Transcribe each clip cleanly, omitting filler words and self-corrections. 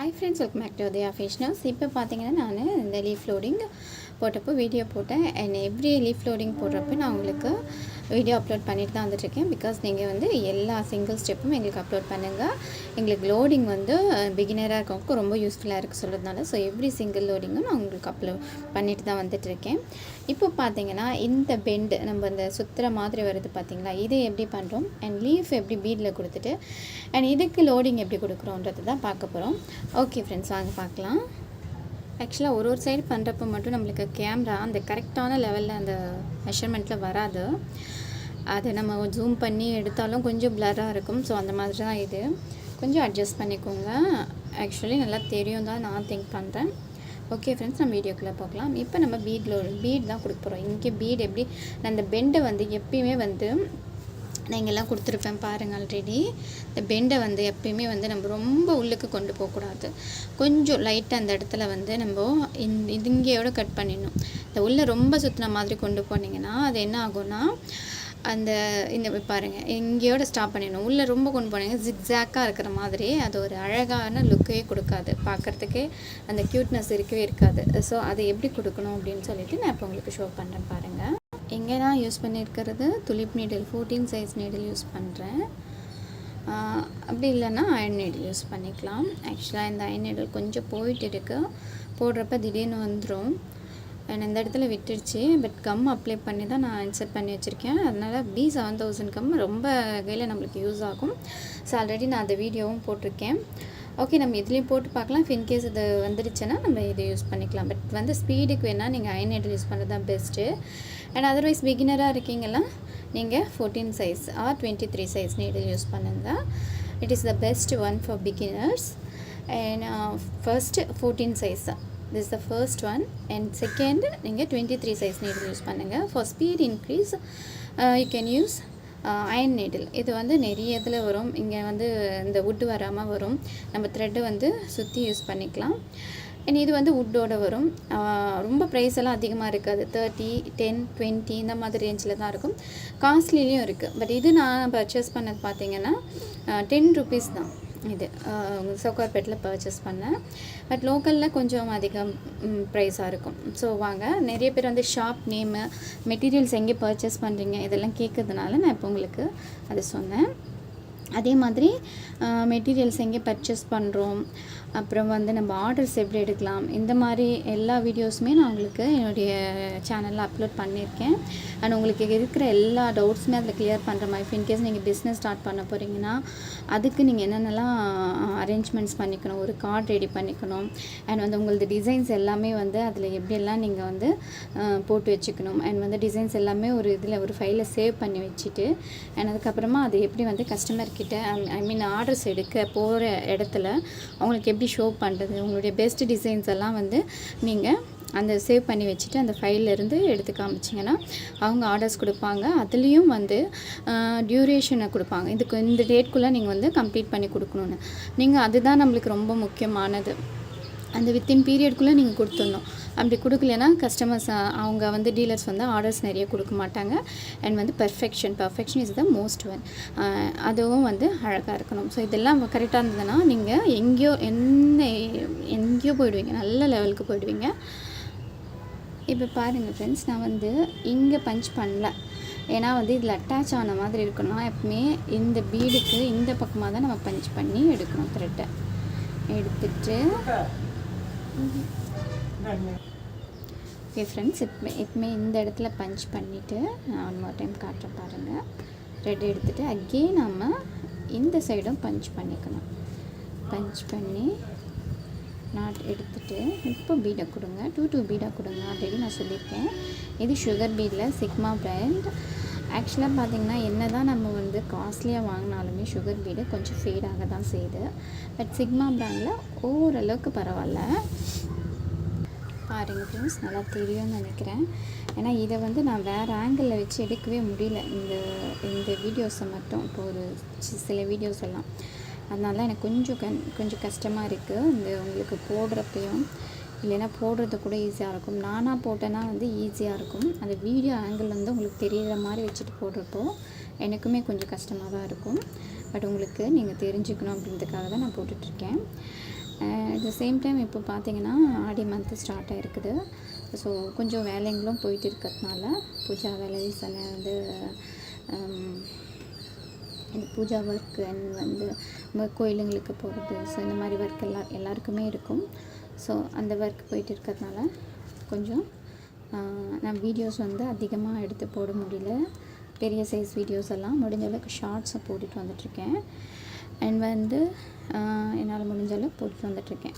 Hi friends, welcome back to Udaya Fashioners. இப்போ பார்த்தீங்கன்னா நான் இந்த லீஃப் லோடிங் போட்டப்போ வீடியோ போட்டேன். அண்ட் எவ்ரி லீஃப் லோடிங் போடுறப்போ நான் உங்களுக்கு வீடியோ அப்லோட் பண்ணிட்டு தான் வந்துட்டுருக்கேன். பிகாஸ் நீங்கள் வந்து எல்லா சிங்கிள் ஸ்டெப்பும் எங்களுக்கு அப்லோட் பண்ணுங்கள். எங்களுக்கு லோடிங் வந்து பிகினராக இருக்கவங்களுக்கு ரொம்ப யூஸ்ஃபுல்லாக இருக்குது சொல்கிறதுனால ஸோ எவ்ரி சிங்கிள் லோடிங்கும் நான் உங்களுக்கு அப்லோட் பண்ணிட்டு தான் வந்துட்டுருக்கேன். இப்போ பார்த்தீங்கன்னா இந்த பெண்டு நம்ம இந்த சுற்றுற மாதிரி வருது பார்த்தீங்களா, இதை எப்படி பண்ணுறோம் அண்ட் லீஃப் எப்படி பீடில் கொடுத்துட்டு அண்ட் இதுக்கு லோடிங் எப்படி கொடுக்குறோன்றது தான் பார்க்க போகிறோம். ஓகே ஃப்ரெண்ட்ஸ், வாங்க பார்க்கலாம். ஆக்சுவலாக ஒரு சைடு பண்ணுறப்போ மட்டும் நம்மளுக்கு கேமரா அந்த கரெக்டான லெவலில் அந்த மெஷர்மெண்ட்டில் வராது. அதை நம்ம ஜூம் பண்ணி எடுத்தாலும் கொஞ்சம் பிளராக இருக்கும். ஸோ அந்த மாதிரி தான் இது கொஞ்சம் அட்ஜஸ்ட் பண்ணிக்கோங்க. ஆக்சுவலி நல்லா தெரியும் தான் நான் திங்க் பண்ணுறேன். ஓகே ஃப்ரெண்ட்ஸ், நம்ம வீடியோக்குள்ளே பார்க்கலாம். இப்போ நம்ம பீட் தான் கொடுக்க போகிறோம். இங்கே பீட் எப்படி நான் அந்த பெண்டை வந்து எப்பயுமே வந்து நான் எல்லாம் கொடுத்துருப்பேன் பாருங்கள். ஆல்ரெடி இந்த பெண்டை வந்து எப்பயுமே வந்து நம்ம ரொம்ப உள்ளுக்கு கொண்டு போகக்கூடாது. கொஞ்சம் லைட்டாக அந்த இடத்துல வந்து நம்ம இங்கேயோட கட் பண்ணிடணும். இந்த உள்ளே ரொம்ப சுற்றின மாதிரி கொண்டு போனீங்கன்னா அது என்ன ஆகும்னா அந்த இந்த பாருங்கள் இங்கேயோட ஸ்டாப் பண்ணிடணும். உள்ளே ரொம்ப கொண்டு போனீங்கன்னா ஜிக்ஸாக்காக இருக்கிற மாதிரி அது ஒரு அழகான லுக்கே கொடுக்காது. பார்க்குறதுக்கே அந்த க்யூட்னஸ் இருக்கவே இருக்காது. ஸோ அதை எப்படி கொடுக்கணும் அப்படின்னு சொல்லிட்டு நான் இப்போ உங்களுக்கு ஷோ பண்ணுறேன் பாருங்கள். எங்கே நான் யூஸ் பண்ணியிருக்கிறது Tulip needle 14 size needle use பண்ணுறேன். அப்படி இல்லைன்னா அயன் நீடில் யூஸ் பண்ணிக்கலாம். ஆக்சுவலாக இந்த அயன் நீடில் கொஞ்சம் போயிட்டு இருக்குது, போடுறப்ப திடீர்னு வந்துடும். இந்த இடத்துல விட்டுடுச்சு. பட் கம் அப்ளை பண்ணி தான் நான் இன்சர்ட் பண்ணி வச்சுருக்கேன். அதனால் B7000 கம் ரொம்ப கையில் நம்மளுக்கு யூஸ் ஆகும். ஸோ ஆல்ரெடி நான் அந்த வீடியோவும் போட்டிருக்கேன். ஓகே, நம்ம இதுலேயும் போட்டு பார்க்கலாம். இஃப் இன்கேஸ் இது வந்துடுச்சுன்னா நம்ம இதை யூஸ் பண்ணிக்கலாம். பட் வந்து ஸ்பீடுக்கு வேணால் நீங்கள் அயன் நீடில் யூஸ் பண்ணுறது தான் பெஸ்ட்டு. அண்ட் அதர்வைஸ் பிகினராக இருக்கீங்களா நீங்கள் 14 size or 23 size needle use பண்ணுங்கள். It is the best one for beginners. And first 14 size this is the first one. And second நீங்கள் 23 சைஸ் நீடில் யூஸ் பண்ணுங்கள். For speed increase you can use iron needle. இது வந்து நிறைய இதில் வரும். இங்கே வந்து இந்த வுட்டு வராமல் வரும். நம்ம த்ரெட்டு வந்து சுற்றி யூஸ் பண்ணிக்கலாம். அண்ட் இது வந்து வுட்டோட வரும். ரொம்ப ப்ரைஸ் எல்லாம் அதிகமாக இருக்காது. 30, 10, 20 இந்த மாதிரி ரேஞ்சில் தான் இருக்கும். காஸ்ட்லிலையும் இருக்குது. பட் இது நான் பர்ச்சேஸ் பண்ணது பார்த்தீங்கன்னா 10 ருபீஸ் தான். இது சவுகார்பேட்டில் பர்ச்சேஸ் பண்ணேன். பட் லோக்கலில் கொஞ்சம் அதிகம் ப்ரைஸாக இருக்கும். ஸோ வாங்க, நிறைய பேர் வந்து ஷாப் நேமு மெட்டீரியல்ஸ் எங்கே பர்ச்சேஸ் பண்ணுறீங்க இதெல்லாம் கேட்கறதுனால நான் இப்போ உங்களுக்கு அது சொன்னேன். அதே மாதிரி மெட்டீரியல்ஸ் எங்கே பர்ச்சேஸ் பண்ணுறோம், அப்புறம் வந்து நம்ம ஆர்டர்ஸ் எப்படி எடுக்கலாம், இந்த மாதிரி எல்லா வீடியோஸுமே நான் உங்களுக்கு என்னுடைய சேனலில் அப்லோட் பண்ணியிருக்கேன். அண்ட் உங்களுக்கு இருக்கிற எல்லா டவுட்ஸுமே அதில் கிளியர் பண்ணுற மாதிரி. இன்கேஸ் நீங்கள் பிஸ்னஸ் ஸ்டார்ட் பண்ண போகிறீங்கன்னா அதுக்கு நீங்கள் என்னென்னலாம் அரேஞ்ச்மெண்ட்ஸ் பண்ணிக்கணும், ஒரு கார்டு ரெடி பண்ணிக்கணும். அண்ட் வந்து உங்களது டிசைன்ஸ் எல்லாமே வந்து அதில் எப்படியெல்லாம் நீங்கள் வந்து போட்டு வச்சுக்கணும். அண்ட் வந்து டிசைன்ஸ் எல்லாமே ஒரு இதில் ஒரு ஃபைலில் சேவ் பண்ணி வச்சுட்டு அண்ட் அதுக்கப்புறமா அது எப்படி வந்து கஸ்டமர்கிட்ட ஐ மீன் ஆர்டர்ஸ் எடுக்க போகிற இடத்துல அவங்களுக்கு எப்படி ஷோ பண்ணுறது, உங்களுடைய பெஸ்ட் டிசைன்ஸ் எல்லாம் வந்து நீங்கள் அந்த சேவ் பண்ணி வச்சுட்டு அந்த ஃபைல்லேருந்து எடுத்து காமிச்சிங்கன்னா அவங்க ஆர்டர்ஸ் கொடுப்பாங்க. அதுலேயும் வந்து டியூரேஷனை கொடுப்பாங்க. இதுக்கு இந்த டேட்குள்ளே நீங்கள் வந்து கம்ப்ளீட் பண்ணி கொடுக்கணுன்னு. நீங்கள் அதுதான் நம்மளுக்கு ரொம்ப முக்கியமானது. அந்த வித்தின் பீரியட்குள்ளே நீங்கள் கொடுத்துடணும். அப்படி கொடுக்கலன்னா கஸ்டமர்ஸ் அவங்க வந்து டீலர்ஸ் வந்து ஆர்டர்ஸ் நிறைய கொடுக்க மாட்டாங்க. அண்ட் வந்து perfection is the most one. அதுவும் வந்து அழகாக இருக்கணும். ஸோ இதெல்லாம் கரெக்டாக இருந்ததுன்னா நீங்கள் எங்கேயோ போயிடுவீங்க, நல்ல லெவலுக்கு போயிடுவீங்க. இப்போ பாருங்கள் ஃப்ரெண்ட்ஸ், நான் வந்து இங்கே பஞ்ச் பண்ணல. ஏன்னா வந்து இதில் அட்டாச் ஆன மாதிரி இருக்கணும். எப்பவுமே இந்த பீடுக்கு இந்த பக்கமாக தான் நம்ம பஞ்ச் பண்ணி எடுக்கணும். த்ரெட்டை எடுத்துட்டு ஓகே ஃப்ரெண்ட்ஸ், எப்பவுமே இந்த இடத்துல பஞ்ச் பண்ணிவிட்டு நான் ஒன் மோர் டைம் காட்டுறேன் பாருங்கள். த்ரெட் எடுத்துகிட்டு அகெயின் நம்ம இந்த சைடும் பஞ்ச் பண்ணிக்கணும். பஞ்ச் பண்ணி நாட் எடுத்துகிட்டு இப்போ பீடை கொடுங்க. 2 பீடாக கொடுங்க. ஆல்ரெடி நான் சொல்லியிருக்கேன். இது சுகர் பீடில் சிக்மா பிராண்ட். ஆக்சுவலாக பார்த்திங்கன்னா என்ன தான் நம்ம வந்து காஸ்ட்லியாக வாங்கினாலுமே சுகர் பீடு கொஞ்சம் ஃபேடாக தான் செய்யுது. பட் சிக்மா பிராண்டில் ஓரளவுக்கு பரவாயில்ல. பாருங்க ஃப்ரெண்ட்ஸ், நல்லா தெரியும்னு நினைக்கிறேன். ஏன்னா இதை வந்து நான் வேறு ஆங்கிளில் வச்சு எடுக்கவே முடியல இந்த வீடியோஸை மட்டும். இப்போ ஒரு சில வீடியோஸ் எல்லாம் அதனால எனக்கு கொஞ்சம் கஷ்டமாக இருக்குது. இந்த உங்களுக்கு போடுறப்பையும் இல்லைன்னா போடுறது கூட ஈஸியாக இருக்கும். நானாக போட்டேன்னா வந்து ஈஸியாக இருக்கும். அந்த வீடியோ ஆங்கிள் வந்து உங்களுக்கு தெரிகிற மாதிரி வச்சுட்டு போடுறப்போ எனக்குமே கொஞ்சம் கஷ்டமாக தான் இருக்கும். பட் உங்களுக்கு நீங்கள் தெரிஞ்சுக்கணும் அப்படின்றதுக்காக தான் நான் போட்டுட்ருக்கேன். அட் த சேம் டைம் இப்போ பார்த்தீங்கன்னா ஆடி மந்த்து ஸ்டார்ட் ஆகிருக்குது. ஸோ கொஞ்சம் வேலைங்களும் போயிட்டு இருக்கிறதுனால பூஜா வேலைஸ் வந்து இந்த பூஜா ஒர்க்கு அண்ட் வந்து நம்ம கோயிலுங்களுக்கு போகிறது, ஸோ இந்த மாதிரி ஒர்க் எல்லாருக்குமே இருக்கும். ஸோ அந்த ஒர்க் போயிட்டு இருக்கிறதுனால கொஞ்சம் நான் வீடியோஸ் வந்து அதிகமாக எடுத்து போட முடியல. பெரிய சைஸ் வீடியோஸ் எல்லாம் முடிஞ்ச அளவுக்கு ஷார்ட்ஸை போட்டுட்டு வந்துட்ருக்கேன். அண்ட் வந்து என்னால் முடிஞ்ச அளவுக்கு போட்டுட்டு வந்துட்ருக்கேன்.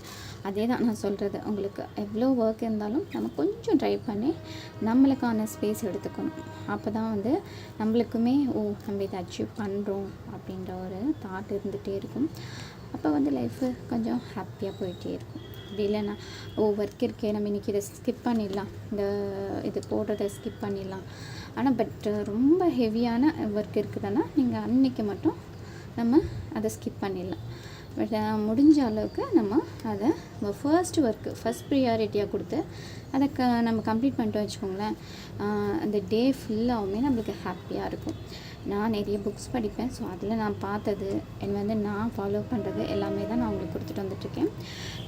அதே தான் நான் சொல்கிறது, உங்களுக்கு எவ்வளோ ஒர்க் இருந்தாலும் நம்ம கொஞ்சம் ட்ரை பண்ணி நம்மளுக்கான ஸ்பேஸ் எடுத்துக்கணும். அப்போ தான் வந்து நம்மளுக்குமே நம்ம இதை அச்சீவ் பண்ணுறோம் அப்படின்ற ஒரு தாட் இருந்துகிட்டே இருக்கும். அப்போ வந்து லைஃபு கொஞ்சம் ஹாப்பியாக போயிட்டே இருக்கும். அப்படி இல்லைன்னா ஒர்க் இருக்கே, நம்ம இன்றைக்கி இதை ஸ்கிப் பண்ணிடலாம், இந்த இது போடுறதை ஸ்கிப் பண்ணிடலாம். ஆனால் பட் ரொம்ப ஹெவியான ஒர்க் இருக்குதுன்னா நீங்கள் அன்றைக்கி மட்டும் நம்ம அதை ஸ்கிப் பண்ணிடலாம். பட் முடிஞ்ச அளவுக்கு நம்ம அதை ஃபர்ஸ்ட் ப்ரியாரிட்டியாக கொடுத்து அதை நம்ம கம்ப்ளீட் பண்ணிட்டு வச்சுக்கோங்களேன், அந்த டே ஃபுல்லாகவுமே நம்மளுக்கு ஹாப்பியாக இருக்கும். நான் நிறைய புக்ஸ் படிப்பேன். ஸோ அதில் நான் பார்த்தது என்ன வந்து நான் ஃபாலோ பண்ணுறது எல்லாமே தான் நான் உங்களுக்கு கொடுத்துட்டு வந்துட்டுருக்கேன்.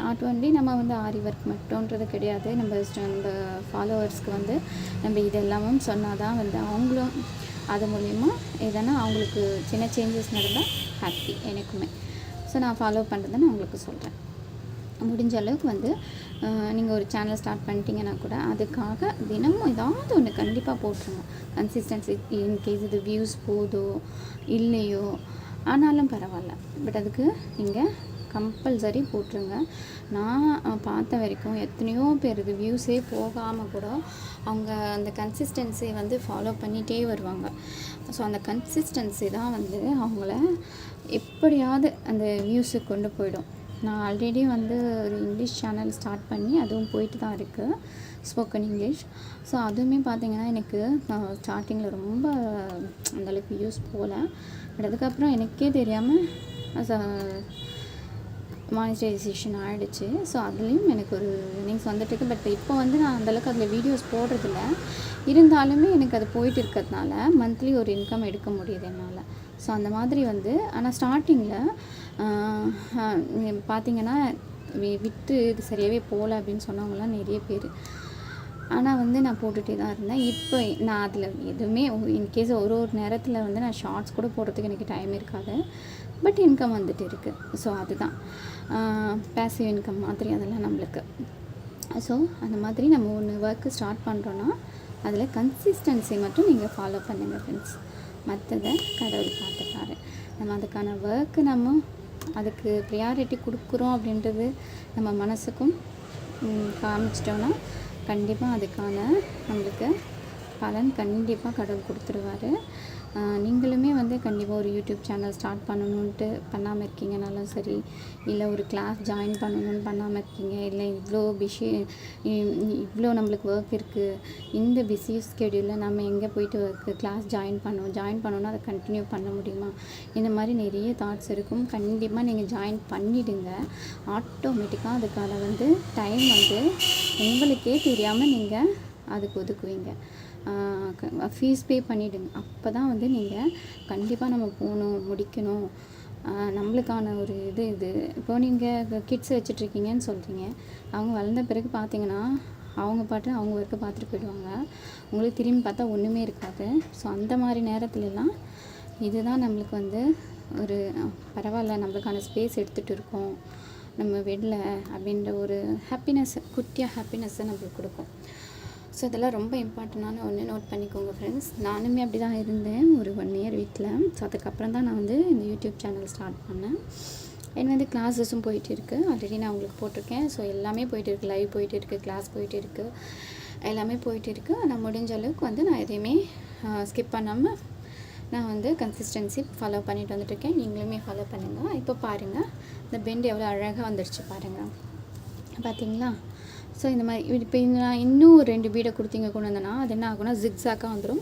நாட் ஒன்லி நம்ம வந்து ஆரி ஒர்க் மட்டும்ன்றது கிடையாது. நம்ம ஃபாலோவர்ஸ்க்கு வந்து நம்ம இதெல்லாமும் சொன்னால் தான் வந்து அவங்களும் அது மூலிமா எதனா அவங்களுக்கு சின்ன சேஞ்சஸ் நடந்தால் ஹாப்பி எனக்குமே. ஸோ நான் ஃபாலோ பண்ணுறதை நான் உங்களுக்கு சொல்கிறேன். முடிஞ்ச அளவுக்கு வந்து நீங்கள் ஒரு சேனல் ஸ்டார்ட் பண்ணிட்டீங்கன்னா கூட அதுக்காக தினமும் ஏதாவது ஒன்று கண்டிப்பாக போட்டுருங்க. கன்சிஸ்டன்சி, இன்கேஸ் இது வியூஸ் போதோ இல்லையோ ஆனாலும் பரவாயில்ல, பட் அதுக்கு நீங்கள் கம்பல்சரி போட்டுருங்க. நான் பார்த்த வரைக்கும் எத்தனையோ பேருக்கு வியூஸே போகாமல் கூட அவங்க அந்த கன்சிஸ்டன்சி வந்து ஃபாலோ பண்ணிகிட்டே வருவாங்க. ஸோ அந்த கன்சிஸ்டன்சி தான் வந்து அவங்கள எப்படியாவது அந்த வியூஸுக்கு கொண்டு போயிடும். நான் ஆல்ரெடி வந்து ஒரு இங்கிலீஷ் சேனல் ஸ்டார்ட் பண்ணி அதுவும் போயிட்டு தான் இருக்குது, ஸ்போக்கன் இங்கிலீஷ். ஸோ அதுவுமே பார்த்திங்கன்னா எனக்கு ஸ்டார்டிங்கில் ரொம்ப அந்தளவுக்கு வியூஸ் போகல. பட் அதுக்கப்புறம் எனக்கே தெரியாமல் மானிட்டைசேஷன் ஆகிடுச்சு. ஸோ அதுலேயும் எனக்கு ஒரு ஏர்னிங்ஸ் வந்துட்டுருக்கு. பட் இப்போ வந்து நான் அந்தளவுக்கு அதில் வீடியோஸ் போடுறதில்ல. இருந்தாலுமே எனக்கு அது போயிட்டு இருக்கிறதுனால மந்த்லி ஒரு இன்கம் எடுக்க முடியுது என்னால். ஸோ அந்த மாதிரி வந்து ஆனால் ஸ்டார்டிங்கில் பார்த்திங்கன்னா விட்டு இது சரியாகவே போகல அப்படின்னு சொன்னவங்களாம் நிறைய பேர். ஆனால் வந்து நான் போட்டுகிட்டே தான் இருந்தேன். இப்போ நான் அதில் எதுவுமே இன்கேஸ் ஒரு நேரத்தில் வந்து நான் ஷார்ட்ஸ் கூட போடுறதுக்கு எனக்கு டைம் இருக்காது, பட் இன்கம் வந்துட்டு இருக்குது. ஸோ அதுதான் பேசிவ் இன்கம் மாதிரி அதெல்லாம் நம்மளுக்கு. ஸோ அந்த மாதிரி நம்ம ஒன்று ஒர்க்கு ஸ்டார்ட் பண்ணுறோன்னா அதில் கன்சிஸ்டன்சி மட்டும் நீங்கள் ஃபாலோ பண்ணுங்கள் ஃப்ரெண்ட்ஸ். மற்றதை கடவுள் பார்த்துப்பாரு. நம்ம அதுக்கான ஒர்க்கு நம்ம அதுக்கு ப்ரியாரிட்டி கொடுக்குறோம் அப்படின்றது நம்ம மனசுக்கும் காமிச்சிட்டோன்னா கண்டிப்பாக அதுக்கான நம்மளுக்கு பலன் கண்டிப்பாக கடவுள் கொடுத்துருவார். நீங்களுமே வந்து கண்டிப்பாக ஒரு யூடியூப் சேனல் ஸ்டார்ட் பண்ணணுன்ட்டு பண்ணாமல் இருக்கீங்கனாலும் சரி, இல்லை ஒரு கிளாஸ் ஜாயின் பண்ணணுன்னு பண்ணாமல் இருக்கீங்க, இல்லை இவ்வளோ நம்மளுக்கு ஒர்க் இருக்குது, இந்த பிஸி ஸ்கெடியூலில் நம்ம எங்கே போயிட்டு கிளாஸ் ஜாயின் பண்ணோன்னா அதை கண்டினியூ பண்ண முடியுமா, இந்த மாதிரி நிறைய தாட்ஸ் இருக்கும். கண்டிப்பாக நீங்கள் ஜாயின் பண்ணிவிடுங்க. ஆட்டோமேட்டிக்காக அதுக்கான வந்து டைம் வந்து உங்களுக்கே தெரியாமல் நீங்கள் அதுக்கு ஒதுக்குவீங்க. ஃபீஸ் பே பண்ணிவிடுங்க. அப்போ தான் வந்து நீங்கள் கண்டிப்பாக நம்ம போகணும், முடிக்கணும், நம்மளுக்கான ஒரு இது இப்போ நீங்கள் கிட்ஸ் வச்சிட்ருக்கீங்கன்னு சொல்கிறீங்க. அவங்க வளர்ந்த பிறகு பார்த்தீங்கன்னா அவங்க பாட்டு அவங்க ஒர்க்கை பார்த்துட்டு போயிடுவாங்க. உங்களுக்கு திரும்பி பார்த்தா ஒன்றுமே இருக்காது. ஸோ அந்த மாதிரி நேரத்துலலாம் இதுதான் நம்மளுக்கு வந்து ஒரு பரவாயில்ல, நம்மளுக்கான ஸ்பேஸ் எடுத்துகிட்டு இருக்கோம், நம்ம வெளில அப்படின்ற ஒரு குட்டியாக ஹாப்பினஸ்ஸை நம்மளுக்கு கொடுக்கும். ஸோ இதெல்லாம் ரொம்ப இம்பார்ட்டண்டான ஒன்று, நோட் பண்ணிக்கோங்க ஃப்ரெண்ட்ஸ். நானுமே அப்படி தான் இருந்தேன் ஒரு 1 இயர் வீட்டில். ஸோ அதுக்கப்புறம் தான் நான் வந்து இந்த யூடியூப் சேனல் ஸ்டார்ட் பண்ணேன். எனக்கு வந்து கிளாஸஸும் போயிட்டு இருக்குது. ஆல்ரெடி நான் உங்களுக்கு போட்டிருக்கேன். ஸோ எல்லாமே போயிட்டு இருக்குது, லைவ் போயிட்டு இருக்குது, கிளாஸ் போயிட்டு இருக்குது, எல்லாமே போயிட்டு இருக்குது. நான் முடிஞ்ச அளவுக்கு வந்து நான் எதையுமே ஸ்கிப் பண்ணாமல் நான் வந்து கன்சிஸ்டன்சி ஃபாலோ பண்ணிட்டு வந்துட்டுருக்கேன். நீங்களுமே ஃபாலோ பண்ணுங்கள். இப்போ பாருங்கள், இந்த பெண்ட் எவ்வளோ அழகாக வந்துடுச்சு பாருங்கள், பார்த்தீங்களா? ஸோ இந்த மாதிரி இப்போ நான் இன்னும் 2 பீடை கொடுத்தீங்க கொண்டு வந்தேன்னா அது என்ன ஆகும்னா ஜிக்ஸாக்காக வந்துடும்.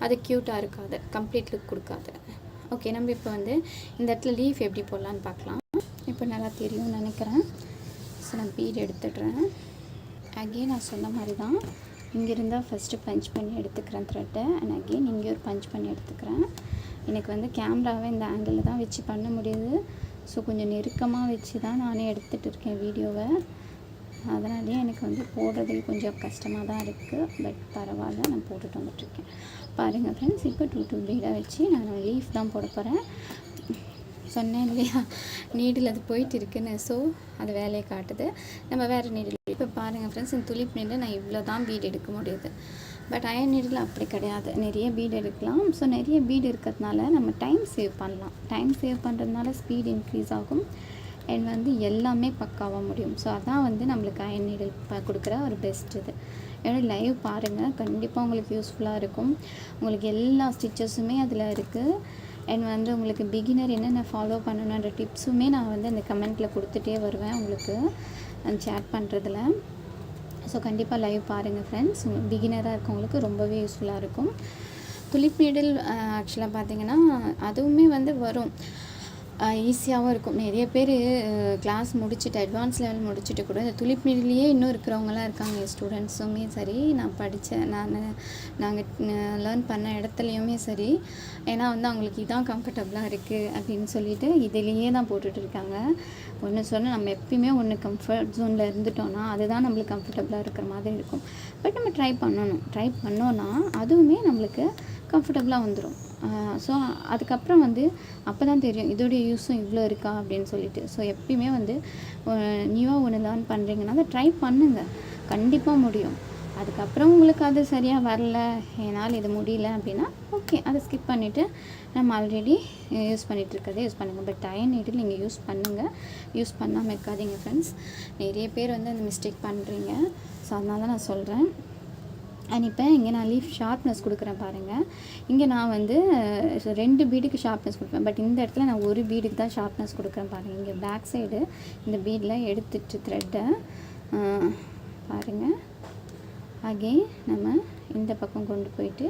அது க்யூட்டாக இருக்காது, கம்ப்ளீட் லுக் கொடுக்காது. ஓகே, நம்ம இப்போ வந்து இந்த இடத்துல லீஃப் எப்படி போடலான்னு பார்க்கலாம். இப்போ நல்லா தெரியும்னு நினைக்கிறேன். ஸோ நான் பீட் எடுத்துடுறேன். அகெயின் நான் சொன்ன மாதிரி தான் இங்கேருந்தால் ஃபஸ்ட்டு பஞ்ச் பண்ணி எடுத்துக்கிறேன் த்ரெட்டை. அண்ட் அகெயின் இங்கே ஒரு பஞ்ச் பண்ணி எடுத்துக்கிறேன். எனக்கு வந்து கேமராவை இந்த ஆங்கிளில் தான் வச்சு பண்ண முடியுது. ஸோ கொஞ்சம் நெருக்கமாக வச்சு தான் நானே எடுத்துகிட்டு இருக்கேன் வீடியோவை. அதனாலேயே எனக்கு வந்து போடுறதுக்கு கொஞ்சம் கஷ்டமாக தான் இருக்குது. பட் பரவாயில்ல, நான் போட்டுட்டு வந்துட்டுருக்கேன். பாருங்கள் ஃப்ரெண்ட்ஸ், இப்போ 2 பீடாக வச்சு நான் லீஃப் தான் போட போகிறேன். சொன்னேன் இல்லையா, நீடில் அது போயிட்டு இருக்குன்னு. ஸோ அது வேலையை காட்டுது. நம்ம வேறு நீடில் இப்போ பாருங்கள் ஃப்ரெண்ட்ஸ், இந்த துளிப் நீடில் நான் இவ்வளோ தான் பீடு எடுக்க முடியுது. பட் அயன் நீடில் அப்படி கிடையாது, நிறைய பீடு எடுக்கலாம். ஸோ நிறைய பீடு இருக்கிறதுனால நம்ம டைம் சேவ் பண்ணலாம். டைம் சேவ் பண்ணுறதுனால ஸ்பீட் இன்க்ரீஸ் ஆகும் அண்ட் வந்து எல்லாமே பக்காவாக முடியும். ஸோ அதான் வந்து நம்மளுக்கு அயன் நீடில் கொடுக்குற ஒரு பெஸ்ட் இது. என்னோடய லைவ் பாருங்கள், கண்டிப்பாக உங்களுக்கு யூஸ்ஃபுல்லாக இருக்கும். உங்களுக்கு எல்லா ஸ்டிச்சஸுமே அதில் இருக்குது. அண்ட் வந்து உங்களுக்கு பிகினர் என்னென்ன ஃபாலோ பண்ணணுன்ற டிப்ஸுமே நான் வந்து அந்த கமெண்ட்டில் கொடுத்துட்டே வருவேன் உங்களுக்கு சேட் பண்ணுறதுல. ஸோ கண்டிப்பாக லைவ் பாருங்கள் ஃப்ரெண்ட்ஸ், பிகினராக இருக்கவங்களுக்கு ரொம்பவே யூஸ்ஃபுல்லாக இருக்கும். துளிப் நீடில் ஆக்சுவலாக பார்த்திங்கன்னா அதுவுமே வந்து வரும், ஈஸியாகவும் இருக்கும். நிறைய பேர் கிளாஸ் முடிச்சுட்டு அட்வான்ஸ் லெவல் முடிச்சுட்டு கூட இந்த துளிப் நீடிலேயே இன்னும் இருக்கிறவங்களாம் இருக்காங்க. ஸ்டூடெண்ட்ஸுமே சரி, நாங்கள் லேர்ன் பண்ண இடத்துலையுமே சரி. ஏன்னா வந்து அவங்களுக்கு இதான் கம்ஃபர்டபுளாக இருக்குது அப்படின்னு சொல்லிட்டு இதிலேயே தான் போட்டுட்டு இருக்காங்க. ஒன்று சொன்னால் நம்ம எப்பயுமே ஒன்று கம்ஃபர்ட் ஜோனில் இருந்துட்டோன்னா அதுதான் நம்மளுக்கு கம்ஃபர்டபுளாக இருக்கிற மாதிரி இருக்கும். பட் நம்ம ட்ரை பண்ணோன்னா அதுவுமே நம்மளுக்கு கம்ஃபர்டபுளாக வந்துடும். ஸோ அதுக்கப்புறம் வந்து அப்போ தான் தெரியும் இதோடைய யூஸும் இவ்வளோ இருக்கா அப்படின்னு சொல்லிட்டு. ஸோ எப்பயுமே வந்து நியூவாக ஒன்று லேர்ன் பண்ணுறீங்கன்னா அதை ட்ரை பண்ணுங்கள், கண்டிப்பாக முடியும். அதுக்கப்புறம் உங்களுக்கு அது சரியாக வரல, என்னால் இது முடியல அப்படின்னா ஓகே, அதை ஸ்கிப் பண்ணிவிட்டு நம்ம ஆல்ரெடி யூஸ் பண்ணிகிட்ருக்கதே யூஸ் பண்ணுங்கள். பட் அயன் நீடில் நீங்கள் யூஸ் பண்ணுங்கள், யூஸ் பண்ணாமல் இருக்காதீங்க ஃப்ரெண்ட்ஸ். நிறைய பேர் வந்து அந்த மிஸ்டேக் பண்ணுறீங்க. ஸோ அதனால தான் நான் சொல்கிறேன். அண்ட் இப்போ இங்கே நான் லீஃப் ஷார்ப்னஸ் கொடுக்குறேன் பாருங்கள். இங்கே நான் வந்து 2 பீடுக்கு ஷார்ப்னஸ் கொடுப்பேன். பட் இந்த இடத்துல நான் ஒரு பீடுக்கு தான் ஷார்ப்னஸ் கொடுக்குறேன் பாருங்கள். இங்கே பேக் சைடு இந்த பீடில் எடுத்துட்டு த்ரெட்டை பாருங்கள். அகெயின் நம்ம இந்த பக்கம் கொண்டு போயிட்டு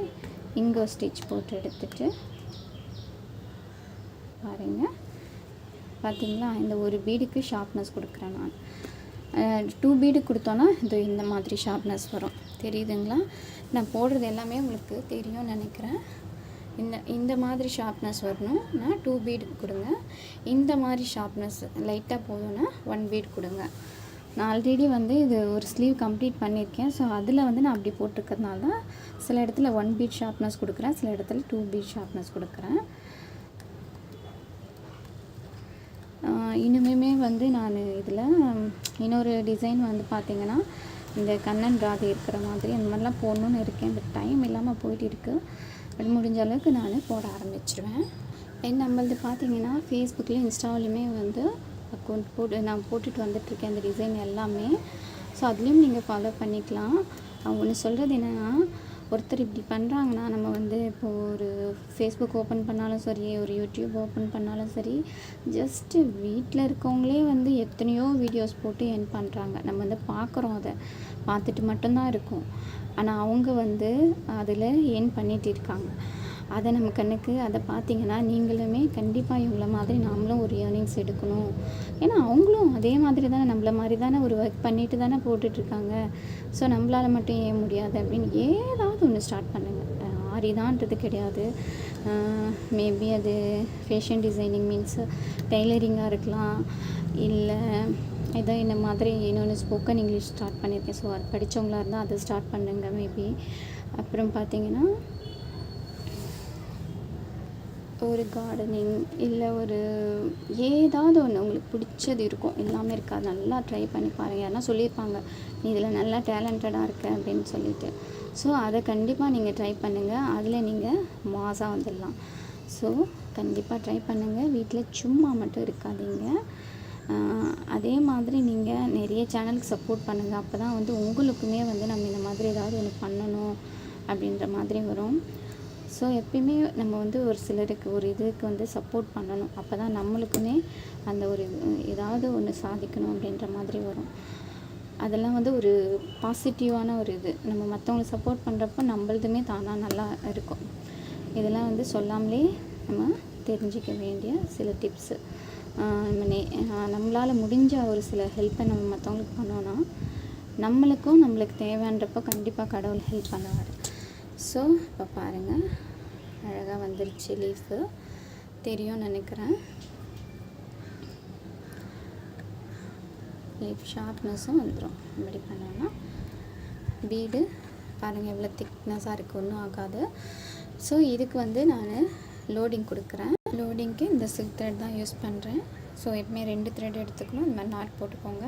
இங்கே ஸ்டிச் போட்டு எடுத்துட்டு பாருங்கள். பார்த்திங்களா, இந்த ஒரு பீடுக்கு ஷார்ப்னஸ் கொடுக்குறேன் நான். 2 பீடு கொடுத்தோன்னா இந்த மாதிரி ஷார்ப்னஸ் வரும், தெரியுதுங்களா? நான் போடுறது எல்லாமே உங்களுக்கு தெரியும்னு நினைக்கிறேன். இந்த மாதிரி ஷார்ப்னஸ் வரணும், நான் 2 பீடு கொடுங்க. இந்த மாதிரி ஷார்ப்னஸ் லைட்டாக போதும்னா 1 பீட் கொடுங்க. நான் ஆல்ரெடி வந்து இது ஒரு ஸ்லீவ் கம்ப்ளீட் பண்ணியிருக்கேன். ஸோ அதில் வந்து நான் அப்படி போட்டிருக்கிறதுனால தான் சில இடத்துல 1 பீட் ஷார்ப்னஸ் கொடுக்குறேன், சில இடத்துல 2 பீட் ஷார்ப்னஸ் கொடுக்குறேன். இனிமேமே வந்து நான் இதில் இன்னொரு டிசைன் வந்து பார்த்திங்கன்னா இந்த கண்ணன் ராதை இருக்கிற மாதிரி அந்த மாதிரிலாம் போடணுன்னு இருக்கேன். பட் டைம் இல்லாமல் போயிட்டு இருக்குது. பட் முடிஞ்ச அளவுக்கு நான் போட ஆரம்பிச்சிடுவேன். நம்மளது பார்த்திங்கன்னா ஃபேஸ்புக்லேயும் இன்ஸ்டாவிலையுமே வந்து அக்கௌண்ட் நான் போட்டுட்டு வந்துட்டுருக்கேன் அந்த டிசைன் எல்லாமே. ஸோ அதுலேயும் நீங்கள் ஃபாலோ பண்ணிக்கலாம். ஒன்று சொல்கிறது என்னென்னா, ஒருத்தர் இப்படி பண்ணுறாங்கன்னா நம்ம வந்து இப்போது ஒரு ஃபேஸ்புக் ஓப்பன் பண்ணாலும் சரி, ஒரு யூடியூப் ஓப்பன் பண்ணாலும் சரி, ஜஸ்ட்டு வீட்டில் இருக்கவங்களே வந்து எத்தனையோ வீடியோஸ் போட்டு எர்ன் பண்ணுறாங்க. நம்ம வந்து பார்க்குறோம், அதை பார்த்துட்டு மட்டும்தான் இருக்கோம். ஆனால் அவங்க வந்து அதில் எர்ன் பண்ணிகிட்டு இருக்காங்க. அதை நம்ம கண்ணுக்கு அதை பார்த்திங்கன்னா நீங்களுமே கண்டிப்பாக இவங்கள மாதிரி நாமளும் ஒரு ஏர்னிங்ஸ் எடுக்கணும். ஏன்னா அவங்களும் அதே மாதிரி தானே, நம்மள மாதிரி தானே ஒரு ஒர்க் பண்ணிட்டு தானே போட்டுட்ருக்காங்க. ஸோ நம்மளால் மட்டும் ஏன் முடியாது அப்படின்னு ஏதாவது ஒன்று ஸ்டார்ட் பண்ணுங்கள். ஆரிதான்றது கிடையாது, மேபி அது ஃபேஷன் டிசைனிங் மீன்ஸ் டெய்லரிங்காக இருக்கலாம், இல்லை ஏதோ இந்த மாதிரி இன்னொன்று ஸ்போக்கன் இங்கிலீஷ் ஸ்டார்ட் பண்ணியிருக்கேன். ஸோ அது படித்தவங்களா இருந்தால் அதை ஸ்டார்ட் பண்ணுங்கள் மேபி. அப்புறம் பார்த்திங்கன்னா ஒரு கார்டனிங் இல்லை ஒரு ஏதாவது ஒன்று உங்களுக்கு பிடிச்சது இருக்கும், எல்லாமே இருக்காது. நல்லா ட்ரை பண்ணி பாருங்கள். யாருன்னா சொல்லியிருப்பாங்க நீ இதில் நல்லா டேலண்டடாக இருக்க அப்படின்னு சொல்லிட்டு. ஸோ அதை கண்டிப்பாக நீங்கள் ட்ரை பண்ணுங்கள், அதில் நீங்கள் மாஸாக வந்துடலாம். ஸோ கண்டிப்பாக ட்ரை பண்ணுங்கள், வீட்டில் சும்மா மட்டும் இருக்காதீங்க. அதே மாதிரி நீங்கள் நிறைய சேனலுக்கு சப்போர்ட் பண்ணுங்கள். அப்போ தான் வந்து உங்களுக்குமே வந்து நம்ம இந்த மாதிரி ஏதாவது ஒன்று பண்ணணும் அப்படின்ற மாதிரி வரும். ஸோ எப்பயுமே நம்ம வந்து ஒரு சிலருக்கு ஒரு இதுக்கு வந்து சப்போர்ட் பண்ணணும். அப்போ தான் நம்மளுக்குமே அந்த ஒரு ஏதாவது ஒன்று சாதிக்கணும் அப்படின்ற மாதிரி வரும். அதெல்லாம் வந்து ஒரு பாசிட்டிவான ஒரு இது. நம்ம மற்றவங்களுக்கு சப்போர்ட் பண்ணுறப்போ நம்மளதுமே தானாக நல்லா இருக்கும். இதெல்லாம் வந்து சொல்லாமலே நம்ம தெரிஞ்சிக்க வேண்டிய சில டிப்ஸு. நம்மளால் முடிஞ்ச ஒரு சில ஹெல்ப்பை நம்ம மற்றவங்களுக்கு பண்ணோன்னா நம்மளுக்கு தேவைன்றப்போ கண்டிப்பாக கடவுள் ஹெல்ப் பண்ணுவார். ஸோ இப்போ பாருங்கள், அழகாக வந்துருச்சு லீஃபு, தெரியும்னு நினைக்கிறேன். லீஃப் ஷார்ப்னஸும் வந்துடும். இப்படி பண்ணோன்னா பீடு பாருங்கள் எவ்வளோ திக்னஸாக இருக்குது, ஒன்றும் ஆகாது. ஸோ இதுக்கு வந்து நான் லோடிங் கொடுக்குறேன். லோடிங்க்கு இந்த சில்க் த்ரெட் தான் யூஸ் பண்ணுறேன். ஸோ எப்பவுமே 2 த்ரெட் எடுத்துக்கணும். இந்த மாதிரி நாட் போட்டுக்கோங்க.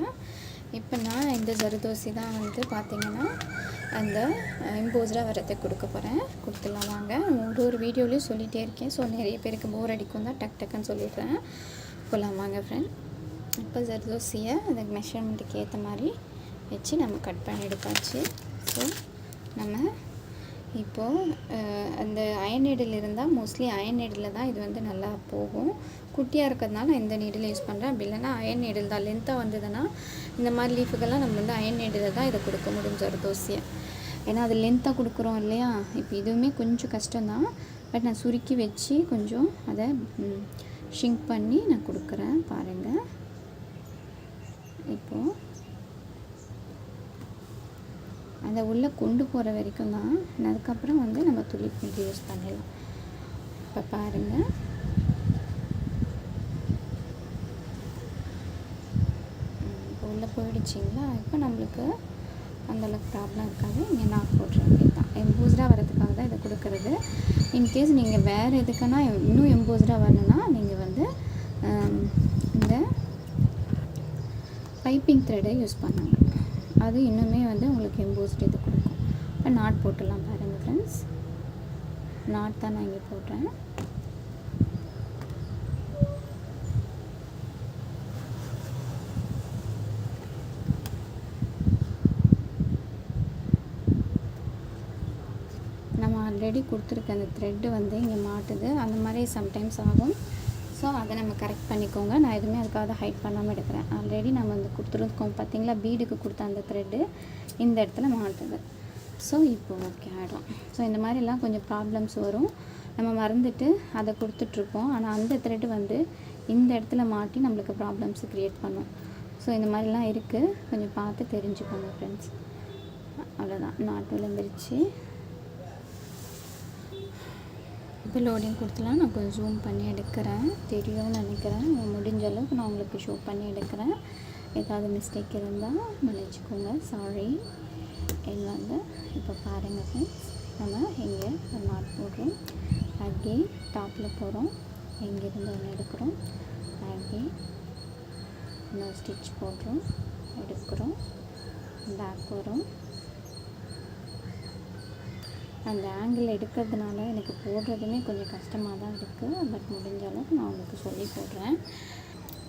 இப்போ நான் இந்த ஜர்தோசி தான் வந்து பார்த்திங்கன்னா அந்த எம்போஸ்டாக வரத்தை கொடுக்க போகிறேன். கொடுத்துடலாம் வாங்க. ஒரு வீடியோலையும் சொல்லிகிட்டே இருக்கேன். ஸோ நிறைய பேருக்கு போர் அடிக்கும் தான் டக்குன்னு சொல்லிடுறேன். போகலாம் வாங்க ஃப்ரெண்ட். இப்போ ஜர்தோசியை அந்த மெஷர்மெண்ட்டுக்கு ஏற்ற மாதிரி வச்சு நம்ம கட் பண்ணி எடுத்தாச்சு. ஸோ நம்ம இப்போது அந்த அயன் நீடில் இருந்தால் மோஸ்ட்லி அயன் நீடில் தான் இது வந்து நல்லா போகும். குட்டியாக இருக்கிறதுனால நான் இந்த நீடில் யூஸ் பண்ணுறேன். அப்படி இல்லைன்னா அயன் நீடில் தான் லென்த்தாக வந்ததுன்னா இந்த மாதிரி லீஃபுக்கெல்லாம் நம்ம வந்து அயன் நீடில் தான் இதை கொடுக்க முடியும் ஜர்தோசியை. ஏன்னா அது லென்த்தாக கொடுக்குறோம் இல்லையா. இப்போ இதுவுமே கொஞ்சம் கஷ்டம்தான். பட் நான் சுருக்கி வச்சு கொஞ்சம் அதை ஷிங்க் பண்ணி நான் கொடுக்குறேன். பாருங்கள் இப்போது அதை உள்ளே கொண்டு போகிற வரைக்கும் தான். அதுக்கப்புறம் வந்து நம்ம துளி பிடி யூஸ் பண்ணிடலாம். இப்போ பாருங்கள் இப்போ உள்ளே போயிடுச்சிங்களா. இப்போ நம்மளுக்கு அந்தளவுக்கு ப்ராப்ளம் இருக்காது. இங்கே நாட் போடுற வேண்டியது தான். எம்போஸ்டாக வரதுக்காக தான் இதை கொடுக்குறது. இன்கேஸ் நீங்கள் வேறு எதுக்குன்னா இன்னும் எம்போஸ்டாக வரணுன்னா நீங்கள் வந்து இந்த பைப்பிங் த்ரெடை யூஸ் பண்ணுங்க. அது இன்னுமே வந்து உங்களுக்கு எம்போஸ்ட் இது கொடுக்கும். இப்போ நாட் போட்டுடலாம் பாருங்கள் ஃப்ரெண்ட்ஸ். நாட் தான் நான் இங்கே போடுறேன். நம்ம ஆல்ரெடி கொடுத்துருக்க அந்த த்ரெட்டு வந்து இங்கே மாட்டுது. அந்த மாதிரி சம்டைம்ஸ் ஆகும். ஸோ அதை நம்ம கரெக்ட் பண்ணிக்கோங்க. நான் எதுவுமே அதுக்காக ஹைட் பண்ணாமல் எடுக்கிறேன். ஆல்ரெடி நம்ம வந்து கொடுத்துருக்கோம் பார்த்தீங்களா, பீடுக்கு கொடுத்த அந்த த்ரெட்டு இந்த இடத்துல மாட்டுது. ஸோ இப்போ ஓகே ஆகிடும். ஸோ இந்த மாதிரிலாம் கொஞ்சம் ப்ராப்ளம்ஸ் வரும். நம்ம மறந்துட்டு அதை கொடுத்துட்ருப்போம். ஆனால் அந்த த்ரெட்டு வந்து இந்த இடத்துல மாட்டி நம்மளுக்கு ப்ராப்ளம்ஸ் க்ரியேட் பண்ணும். ஸோ இந்த மாதிரிலாம் இருக்குது. கொஞ்சம் பார்த்து தெரிஞ்சுக்கோங்க ஃப்ரெண்ட்ஸ். அவ்வளோதான், நாட் விழுந்துருச்சு. இப்போ லோடிங் கொடுத்துலாம் நான் கொஞ்சம் ஜூம் பண்ணி எடுக்கிறேன். தெரியும்னு நினைக்கிறேன். முடிஞ்ச அளவுக்கு நான் உங்களுக்கு ஷோ பண்ணி எடுக்கிறேன். ஏதாவது மிஸ்டேக் இருந்தால் மன்னிச்சுக்கோங்க, சாரி. இது வந்து இப்போ பாருங்கள் ஃப்ரெண்ட்ஸ், நம்ம இங்கே ஒரு நாட் போடுறோம். அகெயின் டாப்பில் போகிறோம். எங்கேருந்து ஒன்று எடுக்கிறோம். அகெயின் இன்னொரு ஸ்டிச் போடுறோம், எடுக்கிறோம், பேக் வரும். அந்த ஆங்கிள் எடுக்கிறதுனால எனக்கு போடுறதுமே கொஞ்சம் கஷ்டமாக தான் இருக்குது. பட் முடிஞ்ச அளவுக்கு நான் உங்களுக்கு சொல்லி போடுறேன்.